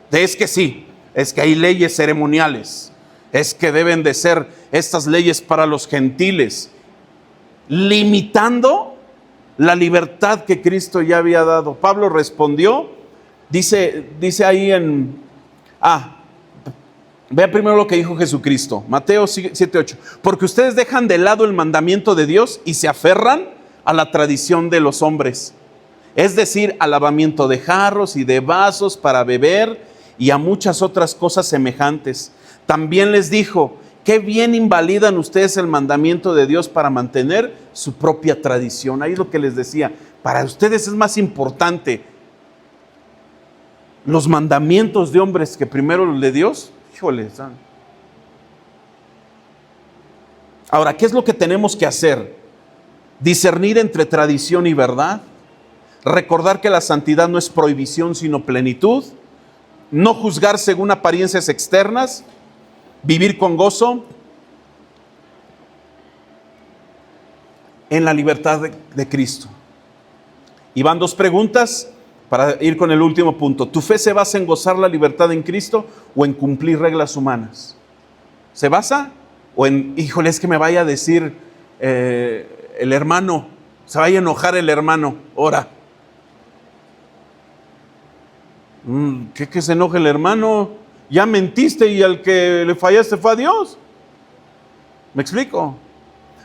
Es que sí, es que hay leyes ceremoniales, es que deben de ser estas leyes para los gentiles, limitando la libertad que Cristo ya había dado. Pablo respondió, dice ahí vea primero lo que dijo Jesucristo, Mateo 7:8. Porque ustedes dejan de lado el mandamiento de Dios y se aferran a la tradición de los hombres. Es decir, al lavamiento de jarros y de vasos para beber y a muchas otras cosas semejantes. También les dijo, qué bien invalidan ustedes el mandamiento de Dios para mantener su propia tradición. Ahí es lo que les decía, para ustedes es más importante los mandamientos de hombres que primero los de Dios. Ahora, ¿qué es lo que tenemos que hacer? Discernir entre tradición y verdad, recordar que la santidad no es prohibición sino plenitud, no juzgar según apariencias externas, vivir con gozo en la libertad de Cristo. Y van dos preguntas para ir con el último punto. ¿Tu fe se basa en gozar la libertad en Cristo o en cumplir reglas humanas? ¿Se basa? O en, híjole, es que me vaya a decir el hermano, se vaya a enojar el hermano, ora. ¿Qué se enoja el hermano? Ya mentiste y al que le fallaste fue a Dios. ¿Me explico?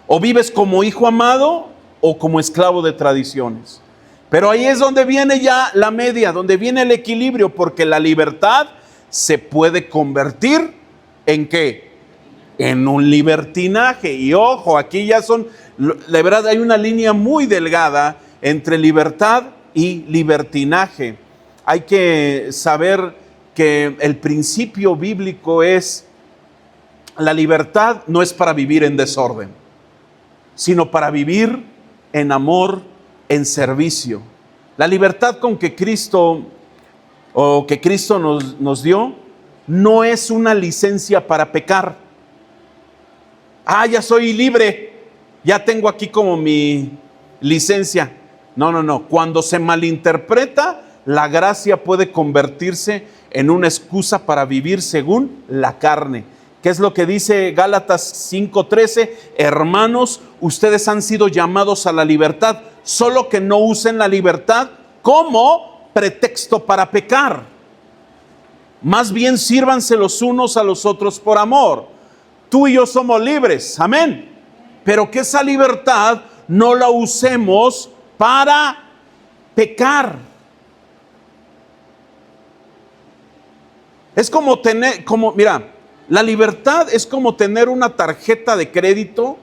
O vives como hijo amado o como esclavo de tradiciones. Pero ahí es donde viene ya la media, donde viene el equilibrio, porque la libertad se puede convertir ¿en qué? En un libertinaje. Y ojo, aquí ya de verdad hay una línea muy delgada entre libertad y libertinaje. Hay que saber que el principio bíblico es, la libertad no es para vivir en desorden, sino para vivir en amor, en servicio. La libertad con que Cristo nos dio no es una licencia para pecar. Ya soy libre, ya tengo aquí como mi licencia. No. Cuando se malinterpreta, la gracia puede convertirse en una excusa para vivir según la carne. ¿Qué es lo que dice Gálatas 5:13? Hermanos, ustedes han sido llamados a la libertad, solo que no usen la libertad como pretexto para pecar. Más bien sírvanse los unos a los otros por amor. Tú y yo somos libres, amén. Pero que esa libertad no la usemos para pecar. Es como tener, mira, la libertad es como tener una tarjeta de crédito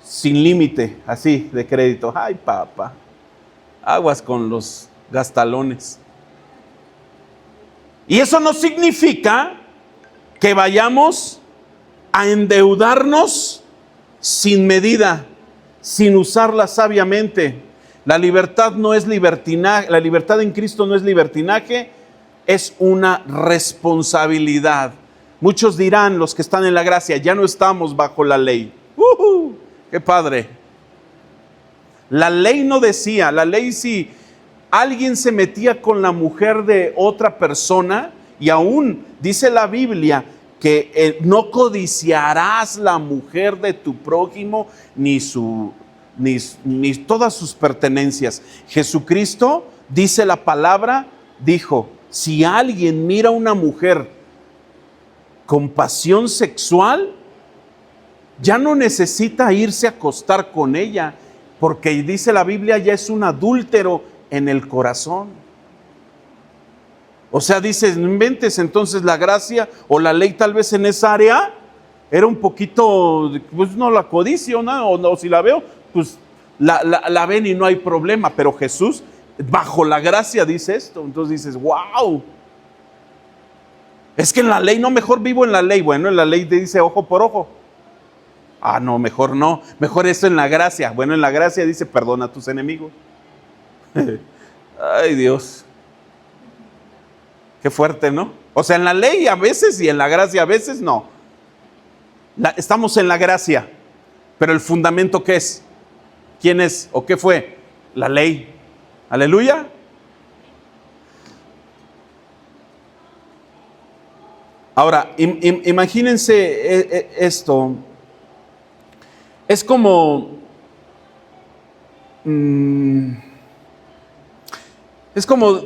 sin límite, así de crédito. Ay, papá, aguas con los gastalones. Y eso no significa que vayamos a endeudarnos sin medida, sin usarla sabiamente. La libertad no es libertinaje, la libertad en Cristo no es libertinaje, es una responsabilidad. Muchos dirán, los que están en la gracia, ya no estamos bajo la ley. ¡Qué padre! La ley no decía, la ley si alguien se metía con la mujer de otra persona, y aún dice la Biblia que no codiciarás la mujer de tu prójimo ni todas sus pertenencias. Jesucristo, dice la palabra, dijo, si alguien mira a una mujer con pasión sexual, ya no necesita irse a acostar con ella, porque dice la Biblia, ya es un adúltero en el corazón. O sea, dice, no inventes, entonces la gracia o la ley tal vez en esa área era un poquito, pues no la codicio, ¿no? O si la veo, pues la ven y no hay problema, pero Jesús bajo la gracia dice esto. Entonces dices, wow, es que en la ley, no, mejor vivo en la ley. Bueno, en la ley te dice ojo por ojo. Ah, no, mejor eso en la gracia. Bueno, en la gracia dice perdona a tus enemigos. Ay, Dios, qué fuerte, ¿no? O sea, en la ley a veces y en la gracia a veces no. Estamos en la gracia, pero el fundamento ¿qué es? ¿Quién es o qué fue? La ley. Aleluya. Ahora, imagínense esto. Es como,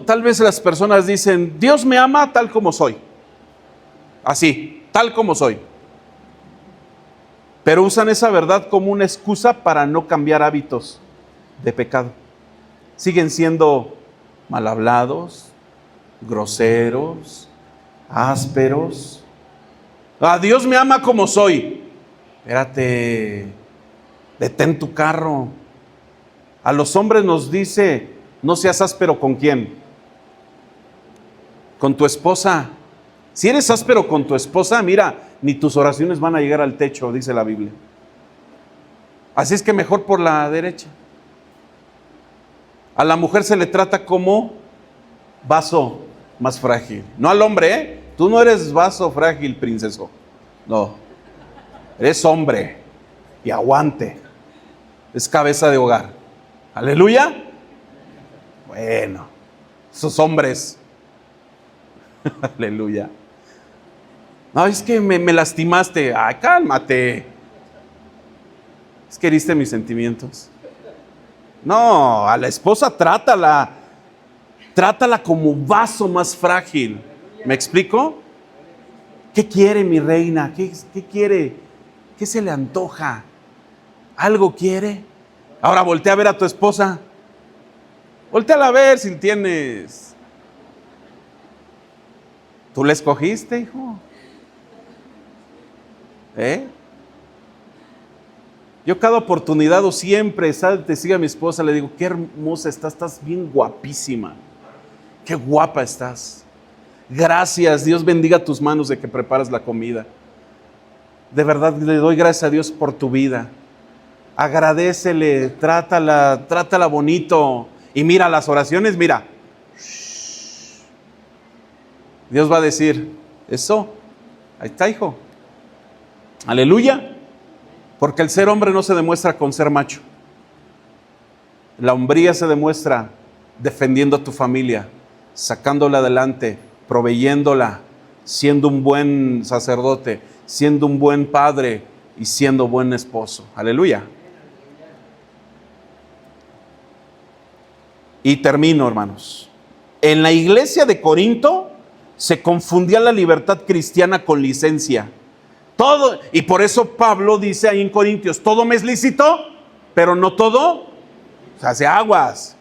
tal vez las personas dicen, Dios me ama tal como soy. Así, tal como soy. Pero usan esa verdad como una excusa para no cambiar hábitos de pecado. Siguen siendo mal hablados, groseros, ásperos. Dios me ama como soy. Espérate, detén tu carro. A los hombres nos dice, no seas áspero ¿con quién? Con tu esposa. Si eres áspero con tu esposa, mira, ni tus oraciones van a llegar al techo, dice la Biblia. Así es que mejor por la derecha. A la mujer se le trata como vaso más frágil. No al hombre, ¿eh? Tú no eres vaso frágil, princeso. No. Eres hombre y aguante. Es cabeza de hogar. Aleluya. Bueno, esos hombres. Aleluya. No, es que me lastimaste. Ay, cálmate. Es que heriste mis sentimientos. No, a la esposa trátala como vaso más frágil. ¿Me explico? ¿Qué quiere mi reina? ¿Qué quiere? ¿Qué se le antoja? ¿Algo quiere? Ahora voltea a ver a tu esposa. Voltea a ver si tienes. ¿Tú la escogiste, hijo? Yo cada oportunidad o siempre, te sigue a mi esposa, le digo, qué hermosa estás bien guapísima. Qué guapa estás. Gracias, Dios bendiga tus manos de que preparas la comida. De verdad le doy gracias a Dios por tu vida. Agradécele, trátala bonito. Y mira las oraciones, mira. Dios va a decir, eso, ahí está, hijo. Aleluya. Porque el ser hombre no se demuestra con ser macho. La hombría se demuestra defendiendo a tu familia, sacándola adelante, proveyéndola, siendo un buen sacerdote, siendo un buen padre y siendo buen esposo. Aleluya. Y termino, hermanos. En la iglesia de Corinto se confundía la libertad cristiana con licencia. Todo, y por eso Pablo dice ahí en Corintios, todo me es lícito, pero no todo se hace aguas.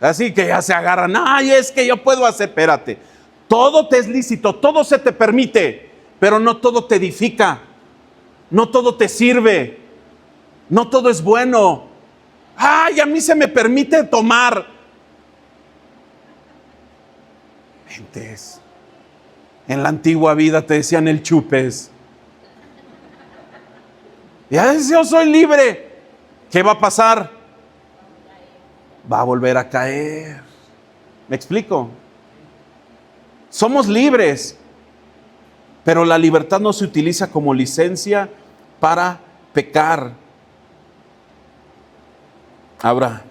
Así que ya se agarran, ay, es que yo puedo hacer, espérate. Todo te es lícito, todo se te permite, pero no todo te edifica, no todo te sirve, no todo es bueno. Ay, a mí se me permite tomar. Mentes. En la antigua vida te decían el chupes. Ya yo soy libre. ¿Qué va a pasar? Va a volver a caer. ¿Me explico? Somos libres, pero la libertad no se utiliza como licencia para pecar. Ahora,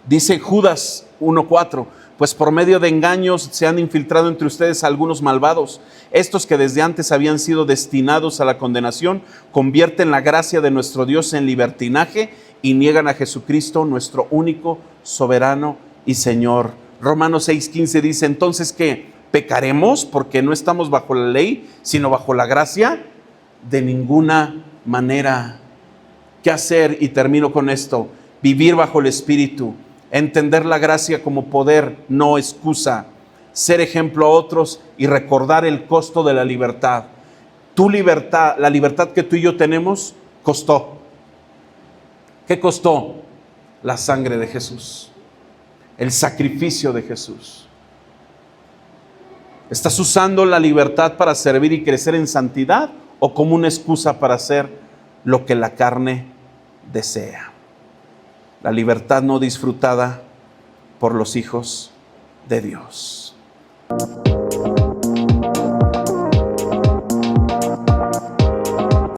dice Judas 1:4, pues por medio de engaños se han infiltrado entre ustedes algunos malvados. Estos que desde antes habían sido destinados a la condenación, convierten la gracia de nuestro Dios en libertinaje y niegan a Jesucristo, nuestro único soberano y Señor. Romanos 6:15 dice, entonces, ¿qué? ¿Pecaremos porque no estamos bajo la ley, sino bajo la gracia? De ninguna manera. ¿Qué hacer? Y termino con esto. Vivir bajo el Espíritu, entender la gracia como poder, no excusa, ser ejemplo a otros y recordar el costo de la libertad. Tu libertad, la libertad que tú y yo tenemos, costó. ¿Qué costó? La sangre de Jesús, el sacrificio de Jesús. ¿Estás usando la libertad para servir y crecer en santidad o como una excusa para hacer lo que la carne desea? La libertad no disfrutada por los hijos de Dios.